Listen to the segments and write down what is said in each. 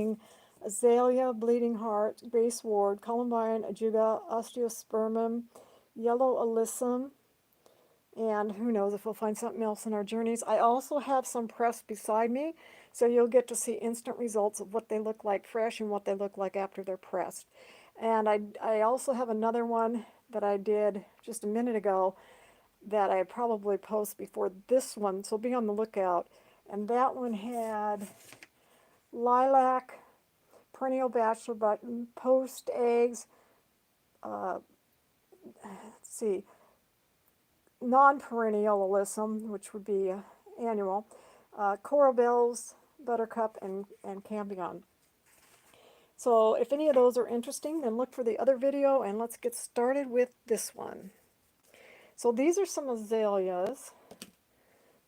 being Azalea, Bleeding Heart, Grace Ward, Columbine, Ajuga, Osteospermum, Yellow Alyssum, and who knows if we'll find something else in our journeys. I also have some pressed beside me, so you'll get to see instant results of what they look like fresh and what they look like after they're pressed. And I also have another one that I did just a minute ago that I probably post before this one, so be on the lookout. And that one had lilac, perennial bachelor button, post eggs, let's see, non-perennial alyssum, which would be annual, coral bells, buttercup, and campion. So if any of those are interesting, then look for the other video, and let's get started with this one. So these are some azaleas.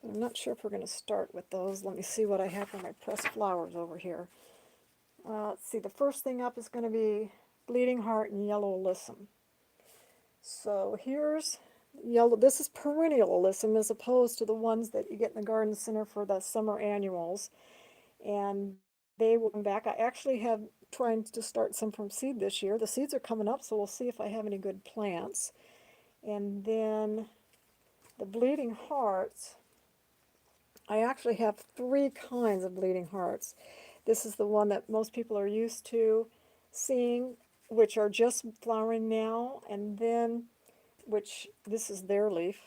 I'm not sure if we're going to start with those. Let me see what I have for my pressed flowers over here. Let's see, the first thing up is going to be Bleeding Heart and Yellow Alyssum. So here's yellow. This is perennial alyssum as opposed to the ones that you get in the garden center for the summer annuals. And they will come back. I actually have trying to start some from seed this year. The seeds are coming up, so we'll see if I have any good plants. And then the Bleeding Hearts, I actually have 3 kinds of Bleeding Hearts. This is the one that most people are used to seeing, which are just flowering now, and then, which this is their leaf.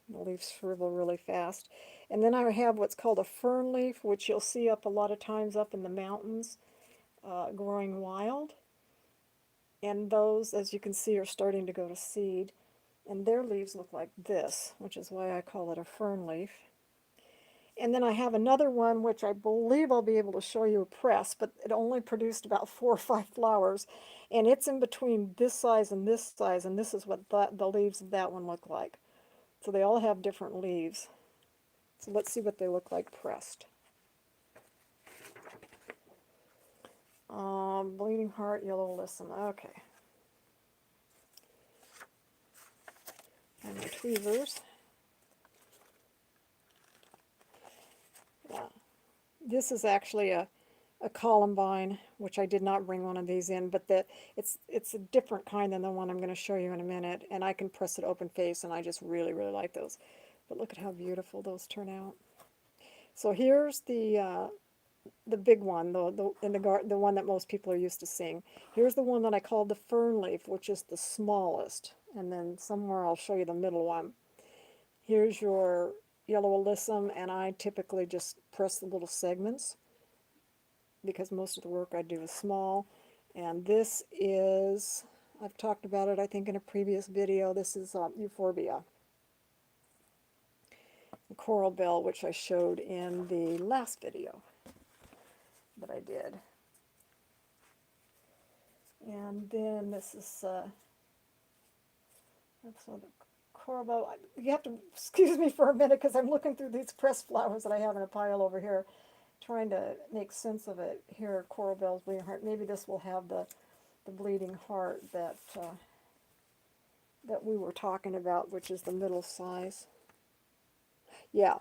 The leaves shrivel really fast. And then I have what's called a fern leaf, which you'll see up a lot of times up in the mountains, growing wild. And those, as you can see, are starting to go to seed. And their leaves look like this, which is why I call it a fern leaf. And then I have another one, which I believe I'll be able to show you a press, but it only produced about 4 or 5 flowers. And it's in between this size, and this is what the leaves of that one look like. So they all have different leaves. So let's see what they look like pressed. Bleeding Heart, Yellow Alyssum. Okay. And the tweezers. Yeah. This is actually a Columbine, which I did not bring one of these in, but it's a different kind than the one I'm going to show you in a minute, and I can press it open face, and I just really, really like those. But look at how beautiful those turn out. So here's the big one, the one that most people are used to seeing. Here's the one that I called the fern leaf, which is the smallest, and then somewhere I'll show you the middle one. Here's your yellow alyssum, and I typically just press the little segments because most of the work I do is small. And this is, I've talked about it I think in a previous video, this is euphorbia. The coral bell, which I showed in the last video that I did. And then this is that's the coral bell. You have to excuse me for a minute because I'm looking through these pressed flowers that I have in a pile over here, trying to make sense of it. Here, coral bells, bleeding heart. Maybe this will have the bleeding heart that that we were talking about, which is the middle size. Yeah,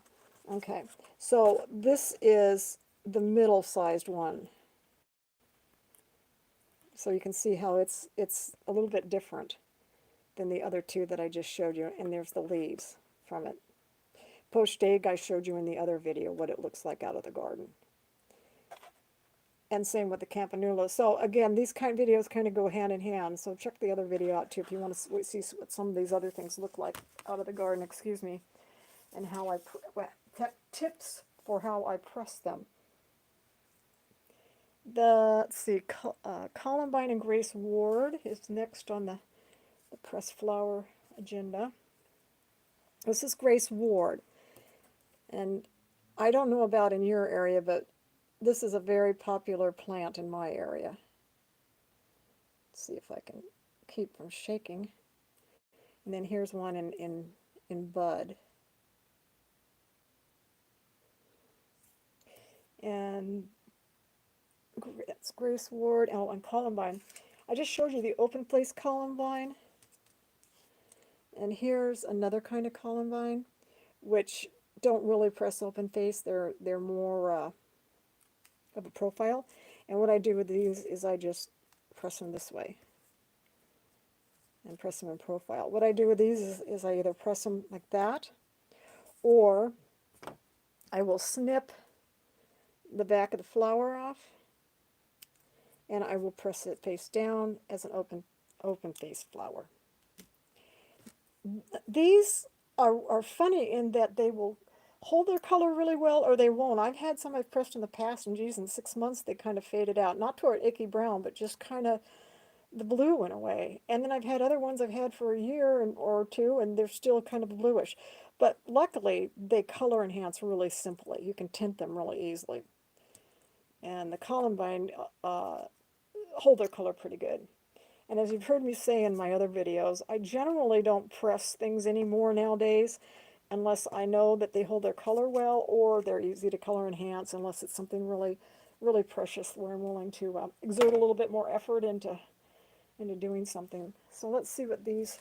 okay. So this is the middle-sized one. So you can see how it's a little bit different than the other two that I just showed you, and there's the leaves from it. Poached egg I showed you in the other video, what it looks like out of the garden. And same with the campanula. So again, these kind of videos kind of go hand in hand, so check the other video out too if you want to see what some of these other things look like out of the garden, excuse me, and how I, tips for how I press them. Let's see, Columbine and Grace Ward is next on the press flower agenda. This is Grace Ward, and I don't know about in your area, but this is a very popular plant in my area. Let's see if I can keep from shaking. And then here's one in bud. And that's Grace Ward. Oh, and Columbine. I just showed you the open place Columbine. And here's another kind of Columbine, which don't really press open face. They're more of a profile. And what I do with these is I just press them this way and press them in profile. What I do with these is I either press them like that, or I will snip the back of the flower off, and I will press it face down as an open face flower. These are funny in that they will hold their color really well, or they won't. I've had some I've pressed in the past, and geez, in 6 months they kind of faded out. Not to an icky brown, but just kind of the blue went away. And then I've had other ones I've had for a year or two, and they're still kind of bluish. But luckily, they color enhance really simply. You can tint them really easily. And the Columbine hold their color pretty good. And as you've heard me say in my other videos, I generally don't press things anymore nowadays unless I know that they hold their color well, or they're easy to color enhance, unless it's something really, really precious where I'm willing to exert a little bit more effort into doing something. So let's see what these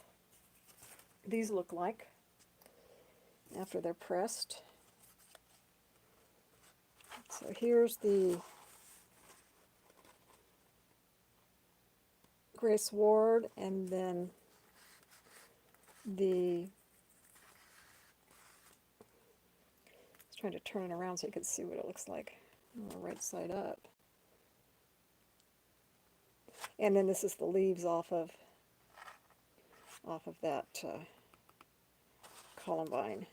look like after they're pressed. So here's the Grace Ward, and then the, I was trying to turn it around so you could see what it looks like. Right side up. And then this is the leaves off of that Columbine.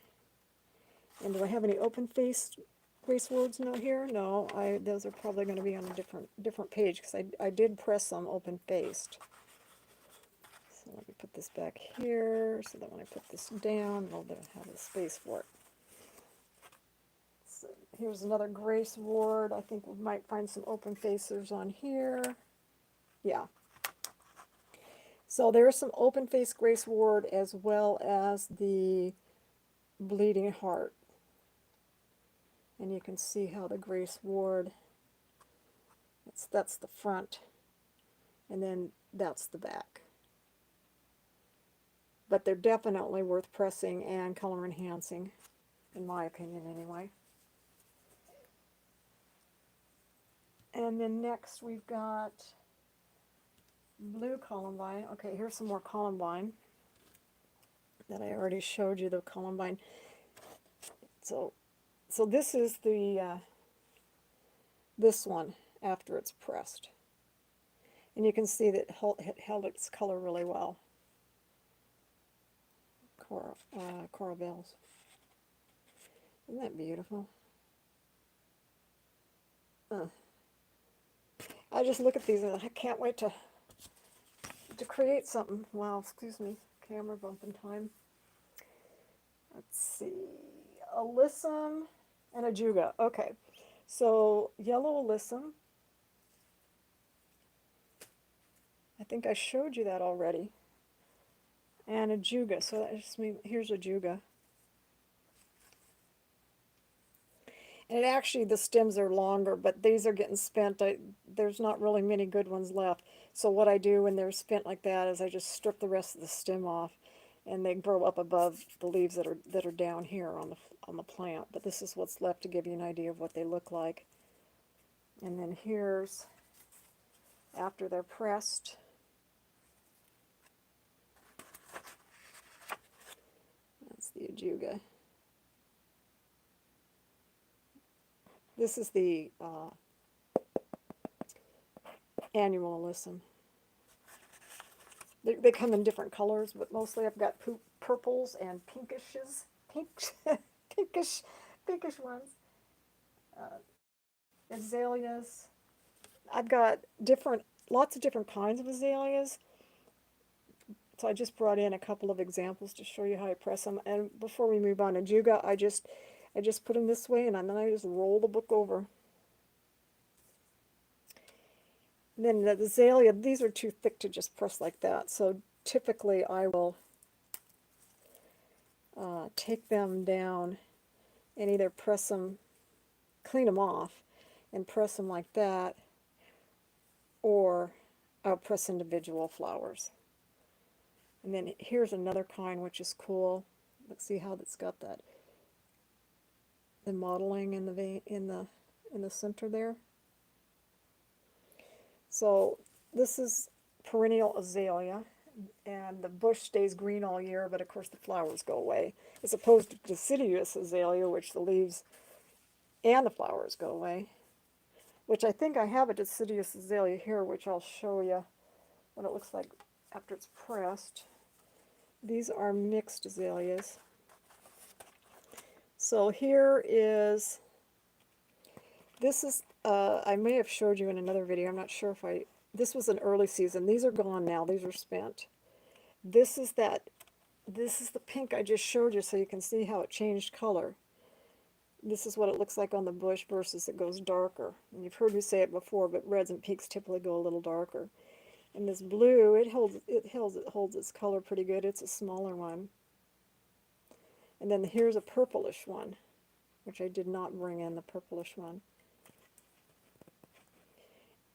And do I have any open-faced Grace Words note here? No, those are probably going to be on a different page, because I did press some open-faced. So let me put this back here so that when I put this down, I'll have the space for it. So here's another Grace Ward. I think we might find some open facers on here. Yeah. So there's some open face Grace Ward, as well as the Bleeding Heart. And you can see how the Grace Ward, that's the front, and then that's the back. But they're definitely worth pressing and color enhancing, in my opinion anyway. And then next we've got blue Columbine. Okay, here's some more Columbine that I already showed you, the Columbine. So this is the this one after it's pressed, and you can see that it held its color really well. Coral bells. Isn't that beautiful? I just look at these and I can't wait to create something. Wow, excuse me, camera bumping time. Let's see, alyssum and Ajuga. Okay, so yellow alyssum. I think I showed you that already. And Ajuga, so that just means, here's Ajuga. And actually the stems are longer, but these are getting spent. There's not really many good ones left. So what I do when they're spent like that is I just strip the rest of the stem off, and they grow up above the leaves that are down here on the plant. But this is what's left to give you an idea of what they look like. And then here's after they're pressed. That's the Ajuga. This is the annual alyssum. They come in different colors, but mostly I've got purples and pinkishes, pinkish ones. Azaleas. I've got lots of different kinds of azaleas. So I just brought in a couple of examples to show you how I press them. And before we move on, Ajuga, I just put them this way, and then I just roll the book over. And then the azalea, these are too thick to just press like that. So typically I will take them down and either press them, clean them off, and press them like that, or I'll press individual flowers. And then here's another kind which is cool. Let's see how that's got the modeling in the center there. So this is perennial azalea, and the bush stays green all year, but of course the flowers go away, as opposed to deciduous azalea, which the leaves and the flowers go away, which I think I have a deciduous azalea here, which I'll show you what it looks like after it's pressed. These are mixed azaleas. So here is, this is, I may have showed you in another video, I'm not sure if this was an early season. These are gone now, these are spent. This is the pink I just showed you, so you can see how it changed color. This is what it looks like on the bush versus it goes darker. And you've heard me say it before, but reds and pinks typically go a little darker. And this blue, it holds its color pretty good. It's a smaller one. And then here's a purplish one, which I did not bring in, the purplish one.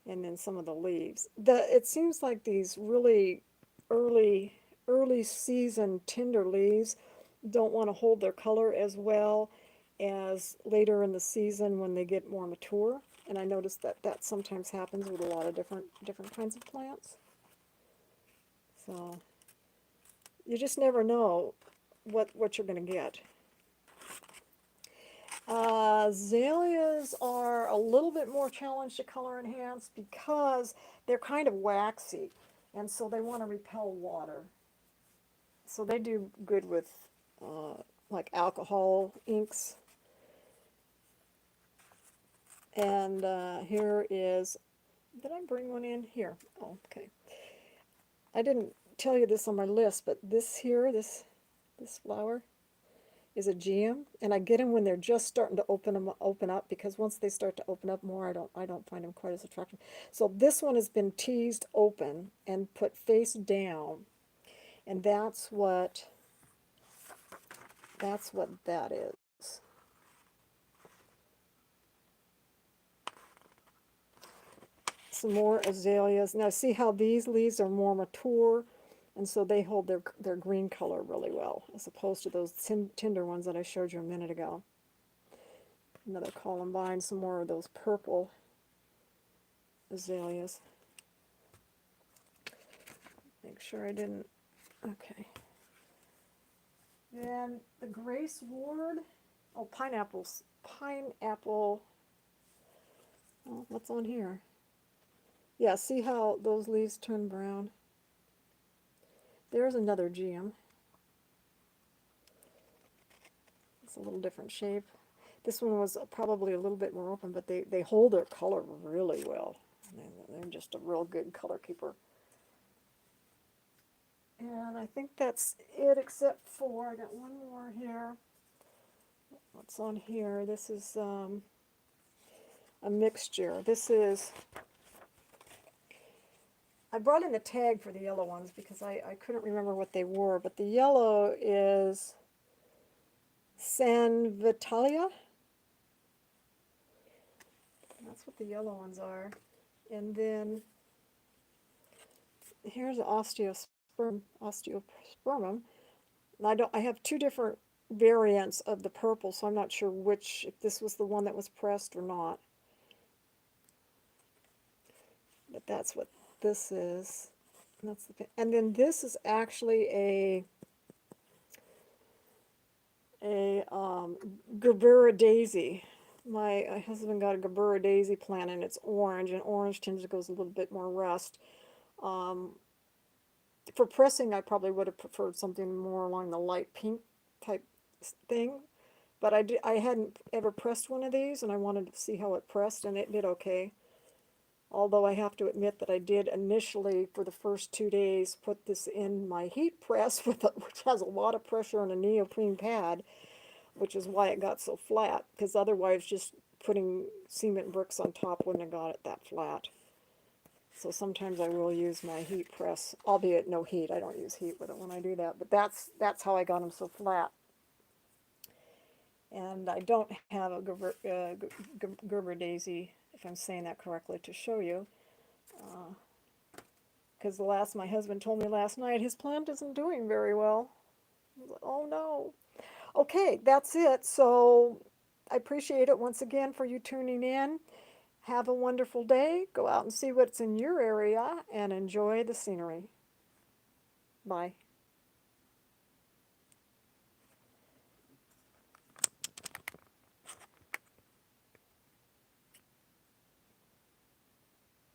And then some of the leaves. It seems like these really early season tender leaves don't want to hold their color as well as later in the season when they get more mature. And I noticed that sometimes happens with a lot of different kinds of plants. So you just never know what you're going to get. Azaleas are a little bit more challenged to color enhance because they're kind of waxy, and so they want to repel water. So they do good with like alcohol inks. And here is, did I bring one in here? Oh, okay. I didn't tell you this on my list, but this here, this flower is a Geum, and I get them when they're just starting to open up, because once they start to open up more, I don't find them quite as attractive. So this one has been teased open and put face down, and that's what that is. Some more azaleas. Now see how these leaves are more mature, and so they hold their green color really well, as opposed to those tender ones that I showed you a minute ago. Another Columbine, some more of those purple azaleas. Make sure I didn't, okay. Then the Grace Ward, oh, pineapple, oh, what's on here? Yeah, see how those leaves turn brown? There's another Geum. It's a little different shape. This one was probably a little bit more open, but they hold their color really well. They're just a real good color keeper. And I think that's it, except for, I got one more here. What's on here? This is a mixture. This is, I brought in the tag for the yellow ones because I couldn't remember what they were, but the yellow is San Vitalia. That's what the yellow ones are. And then here's osteospermum. And I have two different variants of the purple, so I'm not sure if this was the one that was pressed or not. But that's what this is. And then this is actually a Gerbera daisy. My husband got a Gerbera daisy plant, and it's orange, and orange tends to go a little bit more rust. For pressing, I probably would have preferred something more along the light pink type thing, but I hadn't ever pressed one of these, and I wanted to see how it pressed, and it did okay. Although I have to admit that I did initially, for the first 2 days, put this in my heat press, which has a lot of pressure on a neoprene pad, which is why it got so flat, because otherwise just putting cement bricks on top wouldn't have got it that flat. So sometimes I will use my heat press, albeit no heat. I don't use heat with it when I do that, but that's how I got them so flat. And I don't have a Gerber daisy, if I'm saying that correctly, to show you. Because my husband told me last night his plant isn't doing very well. I was like, oh no. Okay, that's it. So I appreciate it once again for you tuning in. Have a wonderful day. Go out and see what's in your area and enjoy the scenery. Bye.